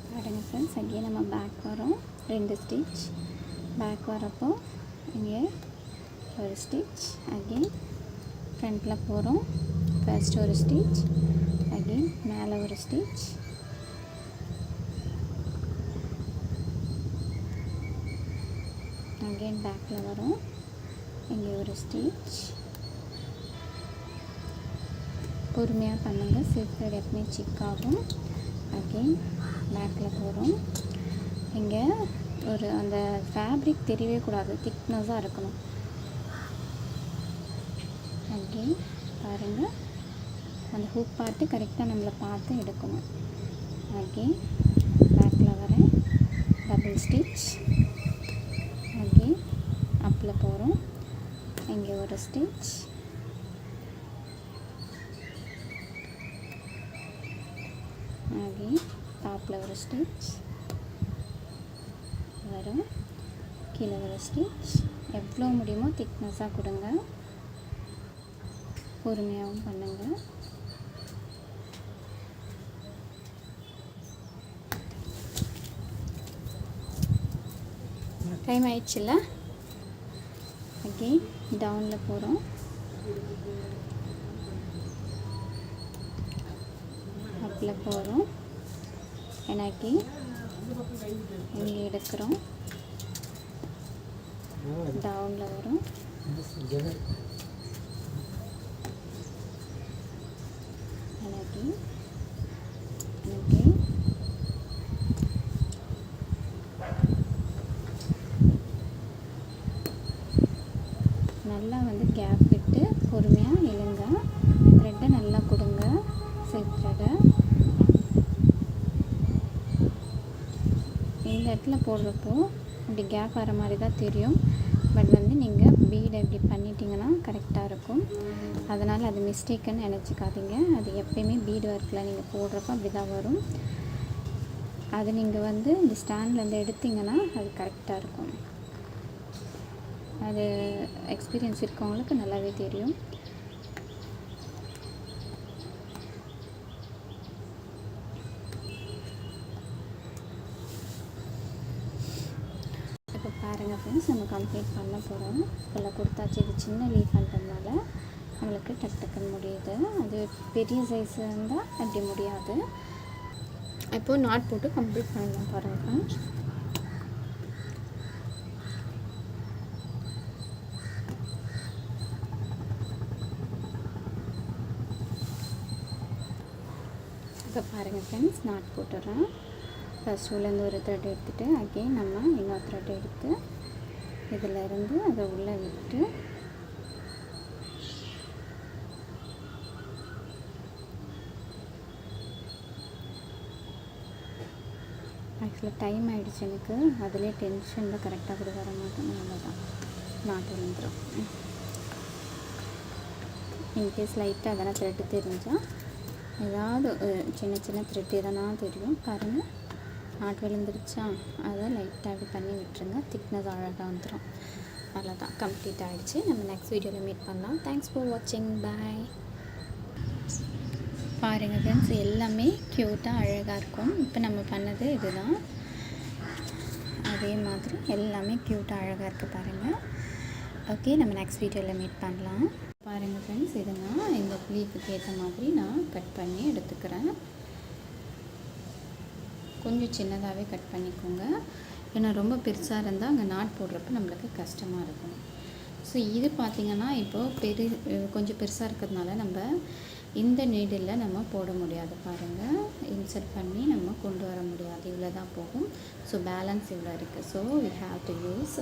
பாருங்கள் ஃப்ரெண்ட்ஸ், அங்கேயே நம்ம பேக் வரோம். 2 ஸ்டிச் பேக் வரப்போ இங்கே ஒரு ஸ்டிச். அகெயின் ஃப்ரண்ட்டில் போகிறோம். ஃபர்ஸ்ட் ஒரு ஸ்டிச், அகெயின் மேலே ஒரு ஸ்டிச், அகெயின் பேக்கில் வரும். இங்கே ஒரு ஸ்டிச். பொறுமையாக பண்ணுங்கள். சில்க் த்ரெட் எப்பவுமே சிக்காகும். அகெயின் பேக்கில் போகிறோம். இங்கே ஒரு அந்த ஃபேப்ரிக் தெரியவே கூடாது, திக்னஸாக இருக்கணும். அகெயின் பாருங்கள், அந்த ஹூக் பார்த்து கரெக்டாக நம்மளை பார்த்து எடுக்கணும். அகெயின் பேக்கில் வரேன், டபுள் ஸ்டிச். அகெயின் அப்பில் போகிறோம். இங்கே ஒரு ஸ்டிச், அகெயின் டாப்பில் ஒரு ஸ்டிச் வரும். கீழே ஒரு ஸ்டிச். எவ்வளோ முடியுமோ திக்னஸாக கொடுங்க. பொறுமையாகவும் பண்ணுங்கள். டைம் ஆயிடுச்சுல்ல. அகெயின் டவுனில் போகிறோம். அப்பில் போகிறோம். எனக்கு இங்கே எடுக்கிறோம். டவுனில் வரும். எனக்கு நல்லா வந்து கேப் விட்டு பொறுமையாக இழுங்க. த்ரெட்டை நல்லா கொடுங்க. சில்க் த்ரெட்டை இந்த இடத்துல போடுறப்போ இப்படி கேப் வர மாதிரி தான் தெரியும். பட் வந்து நீங்கள் பீடை இப்படி பண்ணிட்டீங்கன்னா கரெக்டாக இருக்கும். அதனால் அது மிஸ்டேக்குன்னு நினச்சிக்காதீங்க. அது எப்பயுமே பீடு ஒர்க்கில் நீங்கள் போடுறப்போ அப்படி தான் வரும். அது நீங்கள் வந்து இந்த ஸ்டாண்ட்லேருந்து எடுத்திங்கன்னா அது கரெக்டாக இருக்கும். அது எக்ஸ்பீரியன்ஸ் இருக்கவங்களுக்கு நல்லாவே தெரியும். இப்போ பாருங்கள் ஃப்ரெண்ட்ஸ், நம்ம கம்ப்ளீட் பண்ண போகிறோம். ஃபுல்லாக கொடுத்தாச்சு. இது சின்ன லீஃப்ன்றதுனால நம்மளுக்கு டக்கு டக்குன்னு முடியுது. அது பெரிய சைஸ் இருந்தால் அப்படி முடியாது. இப்போது நாட் போட்டு கம்ப்ளீட் பண்ணலாம் பாருங்கள் ஃப்ரெண்ட்ஸ். இப்போ பாருங்கள் ஃப்ரெண்ட்ஸ், நாட் போட்டுடுறேன். ஃபஸ்ட் உள்ளேருந்து ஒரு த்ரெட் எடுத்துகிட்டு அகெயின் நம்ம இன்னொரு த்ரெட் எடுத்து இதிலேருந்து அதை உள்ளே விட்டு ஆக்சுவலாக டைம் ஆகிடுச்சு எனக்கு. அதிலே டென்ஷனில் கரெக்டாக கூட வர மாட்டேன். அவ்வளோதான், நாட் விழுந்துடும். இன்கேஸ் லைட்டாக அதெல்லாம் த்ரெட்டு தெரிஞ்சால் ஏதாவது சின்ன சின்ன த்ரெட் எதனா தெரியும் பாருங்கள். நாட் விழுந்துருச்சா, அதை லைட்டாக அப்படி பண்ணி விட்டுருங்க. திக்னஸ் அழகாக வந்துடும். அவ்வளோதான், கம்ப்ளீட் ஆகிடுச்சு. நம்ம நெக்ஸ்ட் வீடியோவில் மீட் பண்ணலாம். தேங்க்ஸ் ஃபார் வாட்சிங். பாய். பாருங்கள் ஃப்ரெண்ட்ஸ், எல்லாமே க்யூட்டாக அழகாக இருக்கும். இப்போ நம்ம பண்ணது இதுதான். அதே மாதிரி எல்லாமே க்யூட்டாக அழகாக இருக்குது பாருங்கள். ஓகே, நம்ம நெக்ஸ்ட் வீடியோவில் மீட் பண்ணலாம். பாருங்கள் ஃப்ரெண்ட்ஸ், இதை நான் இந்த லீஃபுக்கு ஏற்ற மாதிரி நான் கட் பண்ணி எடுத்துக்கிறேன். கொஞ்சம் சின்னதாகவே கட் பண்ணிக்கோங்க. ஏன்னா ரொம்ப பெருசாக இருந்தால் அங்கே நாட் போடுறப்ப நம்மளுக்கு கஷ்டமாக இருக்கும். ஸோ இது பார்த்திங்கன்னா இப்போது கொஞ்சம் பெருசாக இருக்கிறதுனால நம்ம இந்த நீடில் நம்ம போட முடியாது. பாருங்கள், இன்சர்ட் பண்ணி நம்ம கொண்டு வர முடியாது. இவ்வளோ தான் போகும். ஸோ பேலன்ஸ் இவ்வளோ இருக்குது. So we have to use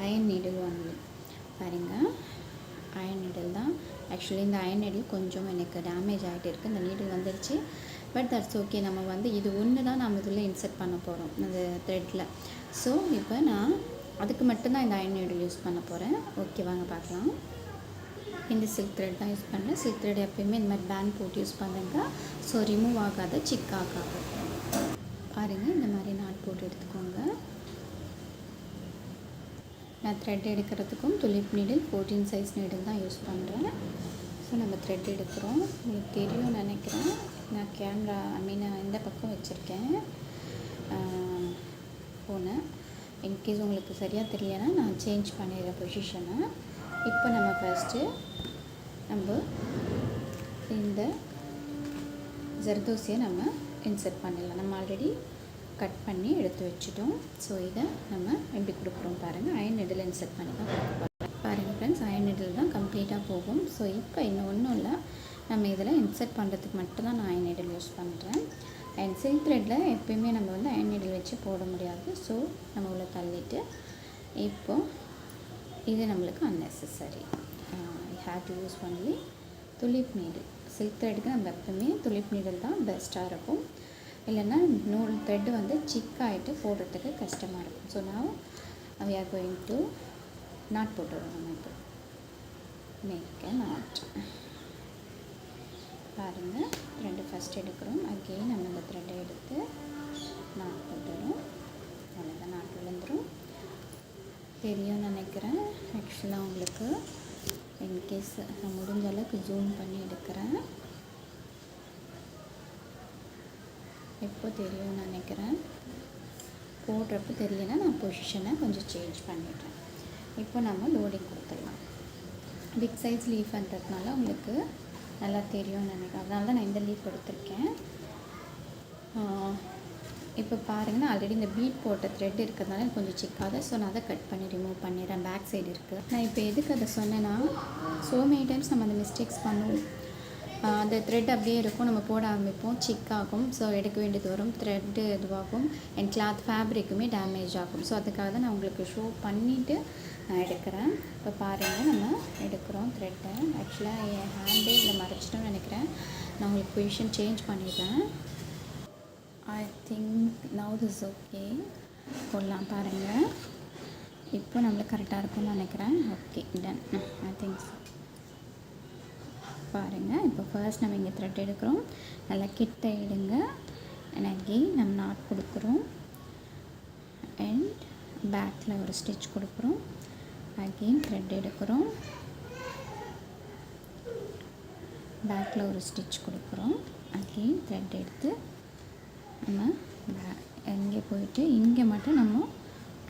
iron needle only. பாருங்கள், அயன் நீடில் தான். ஆக்சுவலி இந்த அயன் நீடில் கொஞ்சம் எனக்கு டேமேஜ் ஆகிட்டு இருக்குது. இந்த நீடில் வந்துடுச்சு. But that's okay. நம்ம வந்து இது ஒன்று தான் நம்ம இதில் இன்சர்ட் பண்ண போகிறோம் அந்த த்ரெட்டில். ஸோ இப்போ நான் அதுக்கு மட்டும்தான் இந்த அயன் நீடில் யூஸ் பண்ண போகிறேன். ஓகே, வாங்க பார்க்கலாம். இந்த சில்க் த்ரெட் தான் யூஸ் பண்ணுறேன். சில்க் த்ரெட் எப்பயுமே இந்த மாதிரி பேண்ட் போட்டு யூஸ் பண்ணுங்க. ஸோ ரிமூவ் ஆகாத, சிக் ஆகாது. பாருங்கள், இந்த மாதிரி நாட் போட்டு எடுத்துக்கோங்க. நான் த்ரெட் எடுக்கிறதுக்கும் துலிப் நீடில் 14 சைஸ் நீடில் தான் யூஸ் பண்ணுறேன். ஸோ நம்ம த்ரெட் எடுக்கிறோம். உங்களுக்கு தெரியும்னு நினைக்கிறேன். நான் கேமரா இந்த பக்கம் வச்சுருக்கேன் ஃபோனை. இன்கேஸ் உங்களுக்கு சரியாக தெரியலைன்னா நான் சேஞ்ச் பண்ணிடுறேன் பொசிஷனை. இப்போ நம்ம ஃபஸ்ட்டு இந்த ஜர்தோசியை நம்ம இன்சர்ட் பண்ணிடலாம். நம்ம ஆல்ரெடி கட் பண்ணி எடுத்து வச்சுட்டோம். ஸோ இதை நம்ம எப்படி கொடுக்குறோம் பாருங்கள். அயன் நீடில் இன்சர்ட் பண்ணி தான் கொடுக்க பாருங்கள் ஃப்ரெண்ட்ஸ். அயன் நீடில் தான் கம்ப்ளீட்டாக போகும். ஸோ இப்போ இன்னும் ஒன்றும் இல்லை, நம்ம இதில் இன்சர்ட் பண்ணுறதுக்கு மட்டும்தான் நான் அயன் நீடில் யூஸ் பண்ணுறேன். அண்ட் சில்க் த்ரெட்டில் எப்பயுமே நம்ம வந்து அயன் நீடில் வச்சு போட முடியாது. ஸோ நம்ம உள்ள தள்ளிட்டு இப்போது இது நம்மளுக்கு unnecessary. You have to use only Tulip needle. சில்க் த்ரெட்டுக்கு நம்ம எப்பவுமே துலிப் நீடில் தான் பெஸ்ட்டாக இருக்கும். இல்லைன்னா நூல் த்ரெட்டு வந்து சிக்காகிட்டு போடுறதுக்கு கஷ்டமாக இருக்கும். ஸோ நான் we are going to knot போட்டுடுறோம். நம்ம இப்போ மேக் a knot. பாருங்கள், த்ரெட்டு ஃபஸ்ட் எடுக்கிறோம். அகெயின் நம்ம இந்த த்ரெட்டை எடுத்து நாட் போட்டுடும். அவ்வளோதான், நாட் விழுந்துடும். தெரியும்னு நினைக்கிறேன். ஆக்சுவலாக உங்களுக்கு இன்கேஸ் நான் முடிஞ்ச அளவுக்கு ஜூம் பண்ணி எடுக்கிறேன். எப்போ தெரியும்னு நினைக்கிறேன். போடுறப்போ தெரியலனா நான் பொசிஷனை கொஞ்சம் சேஞ்ச் பண்ணிடுறேன். இப்போ நம்ம லோடிங் கொடுத்துடலாம். பிக் சைஸ் லீஃப்ன்றதுனால உங்களுக்கு நல்லா தெரியும்னு நினைக்கிறேன். அதனால தான் நான் இந்த லீஃப் எடுத்திருக்கேன். இப்போ பாருங்கன்னா ஆல்ரெடி இந்த பீட் போட்ட த்ரெட் இருக்கிறதுனால கொஞ்சம் சிக்காத. ஸோ நான் அதை கட் பண்ணி ரிமூவ் பண்ணிடுறேன். பேக் சைடு இருக்குது. நான் இப்போ எதுக்கு அதை சொன்னேன்னா, ஸோ மெனி டைம்ஸ் நம்ம அந்த மிஸ்டேக்ஸ் பண்ணுவோம். அந்த த்ரெட் அப்படியே இருக்கும், நம்ம போட ஆரம்பிப்போம், சிக்காகும். ஸோ எடுக்க வேண்டியது வரும், த்ரெட்டு இதுவாகும், அண்ட் கிளாத் ஃபேப்ரிக்குமே டேமேஜ் ஆகும். ஸோ அதுக்காக தான் நான் உங்களுக்கு ஷோ பண்ணிவிட்டு நான் எடுக்கிறேன். இப்போ பாருங்கள், நம்ம எடுக்கிறோம் த்ரெட்டை. ஆக்சுவலாக என் ஹேண்டே இதில் மறைச்சிட்டோம்னு நினைக்கிறேன். நான் உங்களுக்கு பொசிஷன் சேஞ்ச் பண்ணிடுறேன். I think now this is okay. போடலாம் பாருங்கள். இப்போ நம்மளுக்கு கரெக்டாக இருக்கும்னு நினைக்கிறேன். Okay done. ஐ திங்க் பாருங்கள். இப்போ ஃபர்ஸ்ட் நம்ம இங்கே த்ரெட் எடுக்கிறோம், நல்லா கிட்ட எடுங்க. அண்ட் அகெயின் நம்ம நாட் கொடுக்குறோம் அண்ட் பேக்கில் ஒரு ஸ்டிச் கொடுக்குறோம். அகெயின் த்ரெட் எடுக்கிறோம், பேக்கில் ஒரு ஸ்டிச் கொடுக்குறோம். அகெயின் த்ரெட் எடுத்து நம்ம இங்கே போயிட்டு இங்கே மட்டும் நம்ம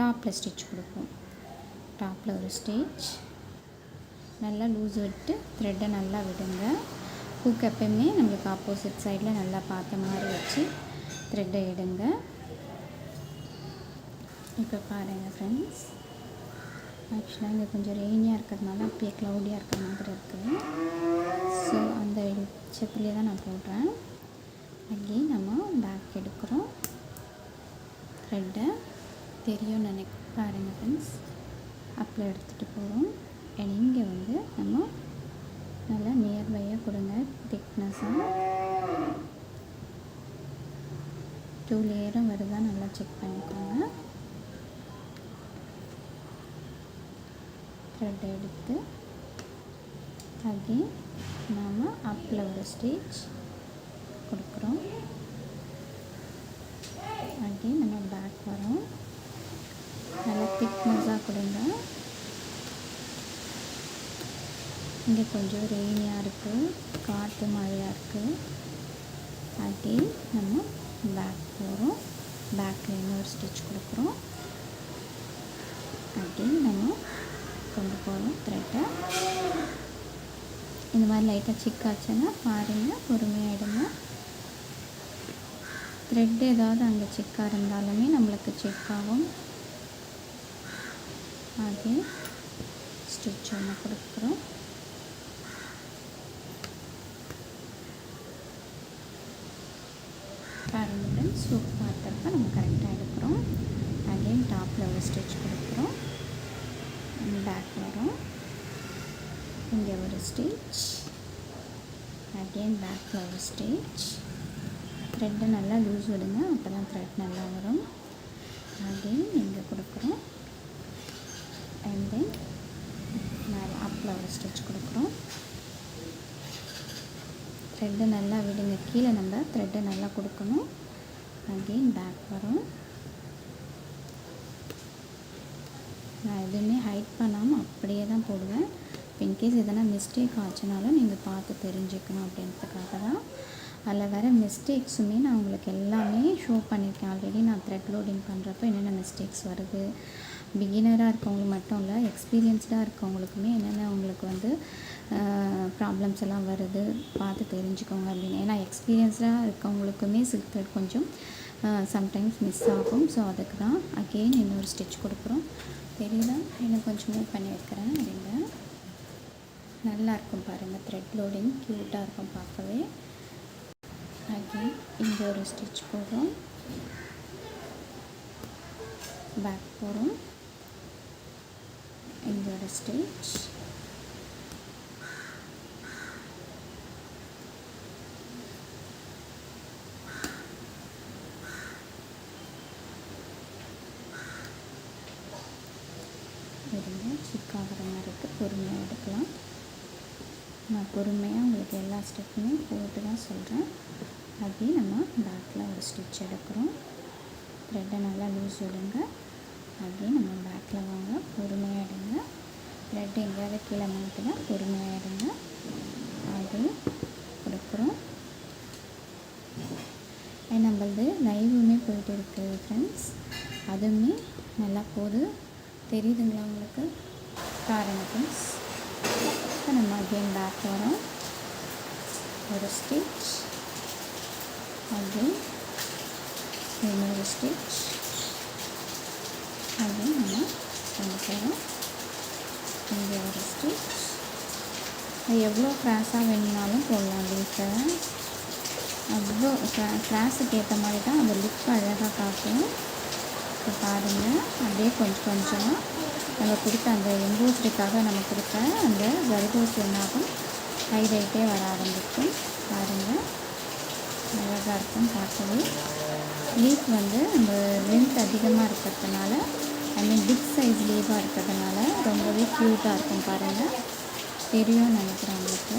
டாப்பில் ஸ்டிச் கொடுப்போம். டாப்பில் ஒரு ஸ்டிச் நல்லா லூஸ் விட்டு த்ரெட்டை நல்லா விடுங்க. ஹூக் எப்பயுமே நம்மளுக்கு ஆப்போசிட் சைடில் நல்லா பார்த்த மாதிரி வச்சு த்ரெட்டை எடுங்க. இப்போ பாருங்கள் ஃப்ரெண்ட்ஸ், ஆக்சுவலாக இங்கே கொஞ்சம் ரெயினியாக இருக்கிறதுனால அப்படியே க்ளவுடியாக இருக்கிற மாதிரி இருக்குது. ஸோ அந்த வெளிச்சத்துலேயே தான் நான் போடுறேன். அகெயின் நம்ம பேக் எடுக்கிறோம், த்ரெட்டை தெரியும் நினைக்க பாருங்கள் ஃப்ரெண்ட்ஸ், அப்பில் எடுத்துகிட்டு போகிறோம். அண்ட் இங்கே வந்து நம்ம நல்லா நியர்பையாக கொடுங்க. திக்னஸாக 2 லேயரும் வருதா நல்லா செக் பண்ணிக்கோங்க. த்ரெட் எடுத்து அகெயின் நாம் அப்பில் ஒரு ஸ்டிச் கொடுக்குறோம். அகெயின் நம்ம பேக் வரோம், நல்லா திக்னஸாக கொடுங்க. இங்கே கொஞ்சம் ரெயினியாக இருக்குது, காற்று மழையாக இருக்குது. அகெயின் நம்ம பேக் போகிறோம், பேக்கில் இன்னொரு ஸ்டிச் கொடுக்குறோம். அகெயின் நம்ம கொண்டு போகிறோம் த்ரெட்டை. இந்த மாதிரி லைட்டாக சிக்காச்சுன்னா பாருங்கள், பொறுமையாகிடுங்க. த்ரெட் ஏதாவது அங்கே சிக்காக இருந்தாலுமே நம்மளுக்கு செக் ஆகும். அகெயின் ஸ்டிச் ஒன்று கொடுக்குறோம். பாருங்கள், சூப் பார்த்தப்ப நம்ம கரெக்டாக எடுக்கிறோம். அகெயின் டாப்பில் ஒரு ஸ்டிச் கொடுக்குறோம், பேக் வரும், இங்கே ஒரு ஸ்டிச், அகெயின் பேக்கில் ஒரு ஸ்டிச். த்ரெட்டை நல்லா லூஸ் விடுங்க, அப்போ தான் த்ரெட் நல்லா வரும். அகெயின் இங்கே கொடுக்குறோம் அண்ட் தென் மேலே அப்பில் ஒரு ஸ்டிச் கொடுக்குறோம். த்ரெட்டை நல்லா விடுங்க, கீழே நம்ம த்ரெட்டை நல்லா கொடுக்கணும். அகெயின் பேக் வரும். நான் எதுவுமே ஹைட் பண்ணாமல் அப்படியே தான் போடுவேன். இன்கேஸ் எதனா மிஸ்டேக் ஆச்சுனாலும் நீங்கள் பார்த்து தெரிஞ்சுக்கணும் அப்படின்றதுக்காக தான். அதில் வர மிஸ்டேக்ஸுமே நான் உங்களுக்கு எல்லாமே ஷோ பண்ணியிருக்கேன் ஆல்ரெடி. நான் த்ரெட் லோடிங் பண்ணுறப்போ என்னென்ன மிஸ்டேக்ஸ் வருது, பிகினராக இருக்கவங்களுக்கு மட்டும் இல்லை, எக்ஸ்பீரியன்ஸ்டாக இருக்கவங்களுக்குமே என்னென்ன உங்களுக்கு வந்து ப்ராப்ளம்ஸ் எல்லாம் வருது பார்த்து தெரிஞ்சுக்கோங்க அப்படின்னு. ஏன்னா எக்ஸ்பீரியன்ஸ்டாக இருக்கவங்களுக்குமே சில்க் த்ரெட் கொஞ்சம் சம்டைம்ஸ் மிஸ் ஆகும். ஸோ அதுக்கு தான் அகெயின் இன்னொரு ஸ்டிச் கொடுக்குறோம். தெரியல, இன்னும் கொஞ்சம் மூவ் பண்ணி வைக்கிறேன் அப்படிங்க. நல்லாயிருக்கும் பாருங்கள், த்ரெட் லோடிங் க்யூட்டாக இருக்கும் பார்க்கவே. அகெயின் இங்கே ஒரு ஸ்டிச் போடுறோம், பேக் போகிறோம், இங்கே ஒரு ஸ்டிச், இருங்க சிக்காகிற மாதிரி இருக்குது, பொறுமையாக எடுக்கலாம். நான் பொறுமையாக உங்களுக்கு எல்லா ஸ்டெப்புமே போட்டு தான் சொல்கிறேன். அப்படியே நம்ம பேக்கில் ஒரு ஸ்டிச் எடுக்கிறோம், த்ரெட்டை நல்லா லூஸ் விடுங்க. அப்படியே நம்ம பேக்கில் வாங்க, பொறுமையாக எடுங்க. த்ரெட் எங்கேயாவது கீழே மாட்டுனா பொறுமையாக எடுங்க. அது கொடுக்குறோம். நம்மளது லைவுமே போய்ட்டு இருக்குது ஃப்ரெண்ட்ஸ், அதுவுமே நல்லா போகுது. தெரியுதுங்களா உங்களுக்கு? பாருங்கள் ஃப்ரெண்ட்ஸ். இப்போ நம்ம அகெயின் பேக் வரோம், ஒரு ஸ்டிச், அகெயின் இன்னொரு ஸ்டிச், அகெயின் நம்ம கொண்டு போகிறோம், இங்கே ஒரு ஸ்டிச். எவ்வளோ கிராஸாக வேணுனாலும் போடலாம் லீஃபை. அவ்வளோ கிராஸுக்கு ஏற்ற மாதிரி தான் அந்த லுக் அழகாக காட்டும். இப்போ பாருங்கள், அப்படியே கொஞ்சம் கொஞ்சமாக நம்ம கொடுத்த அந்த எம்போஸ்ட்ரிக்காக நம்ம கொடுத்த அந்த ஜரிகோஸ் என்னாகும் ஹைலைட்டே வர ஆரம்பிக்கும். பாருங்கள், அழகாக இருக்கும் பார்க்கவே. லீஃப் வந்து நம்ம லென்த் அதிகமாக இருக்கிறதுனால பிக் சைஸ் லீஃபாக இருக்கிறதுனால ரொம்பவே க்யூட்டாக இருக்கும் பாருங்கள். தெரியும் நினைக்கிறேன் உங்களுக்கு.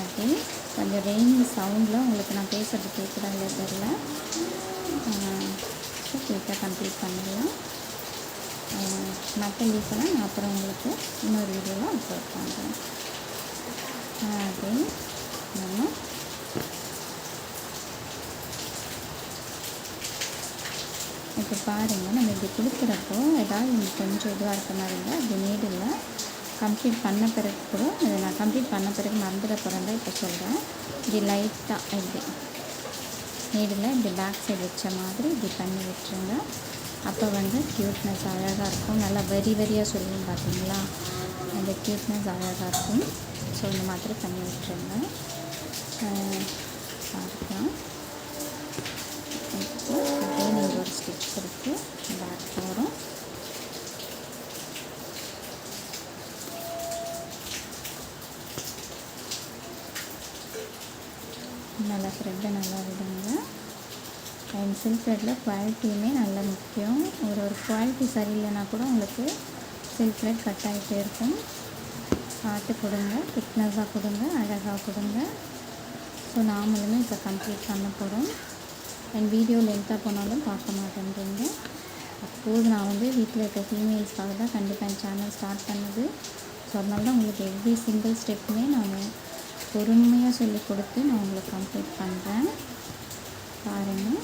ஓகே, கொஞ்சம் ரெயின் சவுண்டில் உங்களுக்கு நான் பேசுகிறது கேட்குதா இல்லை தெரில. ஸோ குயிக்காக கம்ப்ளீட் பண்ணிடலாம். மற்ற லீஃபெல்லாம் நான் அப்புறம் உங்களுக்கு இன்னொரு வீடியோவில் அப்லோட் பண்ணுறேன். ஓகே, நம்ம இப்போ பாருங்கள், நம்ம இப்படி கொடுக்குறப்போ ஏதாவது கொஞ்சம் இதுவாக இருக்க மாதிரி இருந்தால் இப்படி நீடில் கம்ப்ளீட் பண்ண பிறகு கூட இதை நான் கம்ப்ளீட் பண்ண பிறகு மறந்துட போகிறேன் தான் இப்போ சொல்கிறேன். இப்படி லைட்டாக இப்படி நீடில் இப்படி பேக் சைடு வச்ச மாதிரி இப்படி பண்ணி விட்டுருங்க. அப்போ வந்து க்யூட்னஸ் அழகாக இருக்கும். நல்லா வரியாக சொல்லுவோம் பார்த்தீங்களா, அந்த க்யூட்னஸ் அழகாக இருக்கும். ஸோ இந்த மாதிரி பண்ணி விட்டுருங்க. பார்க்கலாம். இப்போ அப்படியே நீங்கள் ஒரு ஸ்டிச் கொடுத்து பேக் போகிறோம். நல்லா த்ரெட்டை நல்லா விடுங்க. அண்ட் சில்க் த்ரெட்டில் குவாலிட்டியுமே நல்லா முக்கியம். ஒரு குவாலிட்டி சரியில்லைனா கூட உங்களுக்கு சில்க் த்ரெட் கட் ஆகிட்டே இருக்கும். பார்த்து கொடுங்க, திக்னஸாக கொடுங்க, அழகாக கொடுங்க. ஸோ நாமளுமே இப்போ கம்ப்ளீட் பண்ண போகிறோம். அண்ட் வீடியோ லென்த்தாக போனாலும் பார்க்க மாட்டேன்றீங்க. அப்போது நான் வந்து வீட்டில் இருக்க ஃபீமேல்ஸ்க்காக தான் கண்டிப்பாக என் சேனல் ஸ்டார்ட் பண்ணது. ஸோ அதனால தான் உங்களுக்கு எவ்ரி சிங்கிள் ஸ்டெப்புமே நான் பொறுமையாக சொல்லி கொடுத்து நான் உங்களுக்கு கம்ப்ளீட் பண்ணுறேன். பாருங்கள்,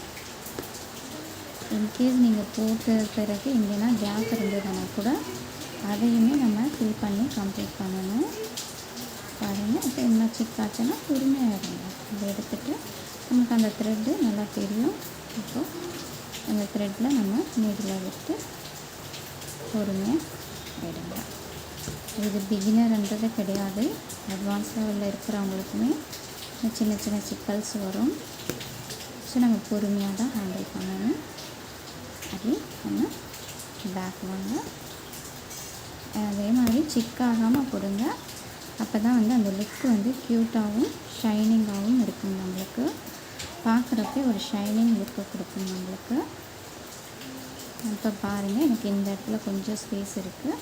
இன்கேஸ் நீங்கள் போட்ட பிறகு எங்கேனா கேப் இருந்ததுன்னா கூட அதையுமே நம்ம ஃபில் பண்ணி கம்ப்ளீட் பண்ணணும். பாருங்கள், இப்போ என்ன சிக்காச்சுன்னா பொறுமையாக இருங்க. இதை எடுத்துகிட்டு நமக்கு அந்த த்ரெட்டு நல்லா தெரியும். இப்போது அந்த த்ரெட்டில் நம்ம நீடில் விட்டு பொறுமையாக எடுங்க. இது பிகினர்ன்றது கிடையாது, அட்வான்ஸ் லெவலில் இருக்கிறவங்களுக்குமே சின்ன சின்ன சிக்கல்ஸ் வரும். ஸோ நம்ம பொறுமையாக தான் ஹேண்டில் பண்ணணும். அது நம்ம பேக் வாங்க. அதே மாதிரி சிக்காகாமல் கொடுங்க. அப்போ தான் வந்து அந்த லுக்கு வந்து க்யூட்டாகவும் ஷைனிங்காகவும் இருக்கும். நம்மளுக்கு பார்க்குறப்பே ஒரு ஷைனிங் லுக்கு கொடுக்கும் நம்மளுக்கு. இப்போ பாருங்கள், எனக்கு இந்த இடத்துல கொஞ்சம் ஸ்பேஸ் இருக்குது.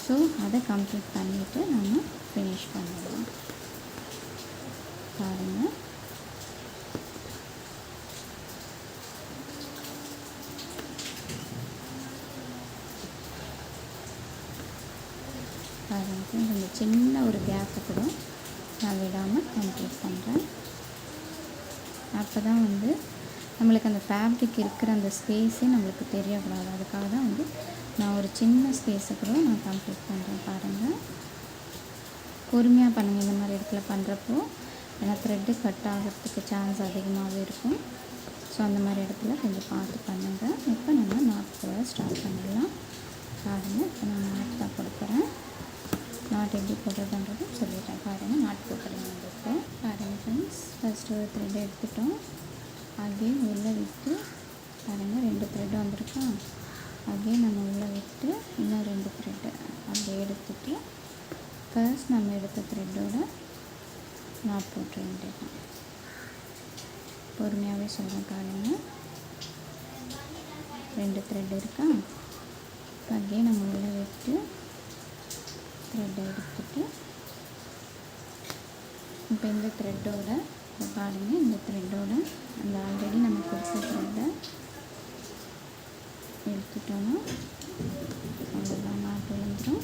ஸோ அதை கம்ப்ளீட் பண்ணிவிட்டு நம்ம ஃபினிஷ் பண்ணிடலாம். பாருங்கள், பாருங்கள், இந்த சின்ன ஒரு கேப்பை கூட நான் விடாமல் கம்ப்ளீட் பண்ணுறேன். அப்போ தான் வந்து நம்மளுக்கு அந்த ஃபேப்ரிக் இருக்கிற அந்த ஸ்பேஸே நம்மளுக்கு தெரியக்கூடாது. அதுக்காக தான் வந்து நான் ஒரு சின்ன ஸ்பேஸை கூட நான் கம்ப்ளீட் பண்ணுறேன். பாருங்கள், பொறுமையாக பண்ணுங்கள். இந்த மாதிரி இடத்துல பண்ணுறப்போ ஏன்னா த்ரெட்டு கட் ஆகிறதுக்கு சான்ஸ் அதிகமாகவே இருக்கும். ஸோ அந்த மாதிரி இடத்துல கொஞ்சம் பார்த்து பண்ணுங்கள். இப்போ நம்ம நாட் போட ஸ்டார்ட் பண்ணிடலாம். பாருங்கள், இப்போ நான் நாட் தான் கொடுக்குறேன். நாட் எப்படி போடுறதுன்றது சொல்லிட்டேன். பாருங்கள், நாட் போட்டுறேன். உங்களுக்கு பாருங்கள் ஃப்ரெண்ட்ஸ், ஃபஸ்ட்டு ஒரு த்ரெட் எடுத்துட்டோம். அகெயின் உள்ளே விட்டு பாருங்கள், 2 த்ரெட்டு வந்திருக்கா. அகெயின் நம்ம உள்ளே விட்டு இன்னும் 2 த்ரெட்டு அப்படியே எடுத்துகிட்டு ஃபர்ஸ்ட் நம்ம எடுத்த த்ரெட்டோட நாட் போட்டு வேண்டியதான். பொறுமையாகவே சொல்கிறேன். பாருங்கள், 2 த்ரெட் இருக்கா. அகெயின் நம்ம உள்ளே விட்டு த்ரெட்டை எடுத்துகிட்டு இப்போ இந்த த்ரெட்டோட பாருங்கள், இந்த த்ரெட்டோட அந்த ஆல்ரெடி நம்ம கொடுத்த த்ரெட்டை எடுத்துட்டோன்னா அவ்வளோதான், நாட் விழுந்துடும்.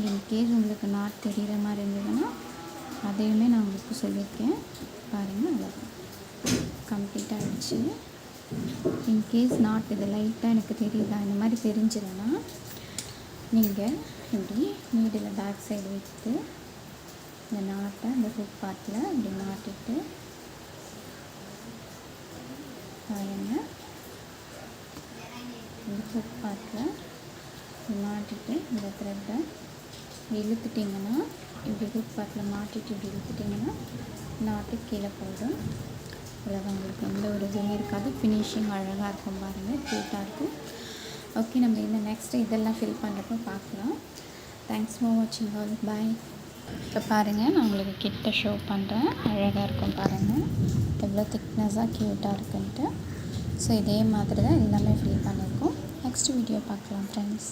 இன்கேஸ் உங்களுக்கு நாட் தெரிகிற மாதிரி இருந்ததுன்னா அதையுமே நான் உங்களுக்கு சொல்லியிருக்கேன். பாருங்கள், அவ்வளோதான், கம்ப்ளீட் ஆகிடுச்சு. இன்கேஸ் நாட் இது லைட்டாக எனக்கு தெரியுதா, இந்த மாதிரி தெரிஞ்சிடும்னா நீங்கள் இப்படி நீடில் பேக் சைடு வைத்து இந்த நாட்டை இந்த ஹுக் பார்ட்டில் இப்படி மாட்டிட்டு பாருங்கள், இந்த ஹுக் பார்ட்டில் மாட்டிட்டு இந்த த்ரெட்டை இழுத்துட்டிங்கன்னா இப்படி ஹுக் பார்ட்டில் மாட்டிட்டு இப்படி இழுத்துட்டிங்கன்னா நாட்டு கீழே போயிடும். அவ்வளோதான், உங்களுக்கு எந்த ஒரு இதுவுமே இருக்காது. ஃபினிஷிங் அழகாக இருக்கும். பாருங்கள், க்யூட்டாக இருக்கும். ஓகே, நம்ம இந்த நெக்ஸ்ட்டு இதெல்லாம் ஃபில் பண்ணுறப்போ பார்க்கலாம். தேங்க்ஸ் ஃபார் வாட்சிங் ஆல். பாய். இப்போ பாருங்கள், நான் உங்களுக்கு கிட்ட ஷோ பண்ணுறேன். அழகாக இருக்கும் பாருங்கள், எவ்வளோ திக்னஸாக க்யூட்டாக இருக்குன்ட்டு. ஸோ இதே மாதிரி தான் எல்லாமே ஃபில் பண்ணியிருக்கோம். நெக்ஸ்ட் வீடியோ பார்க்கலாம் ஃப்ரெண்ட்ஸ்.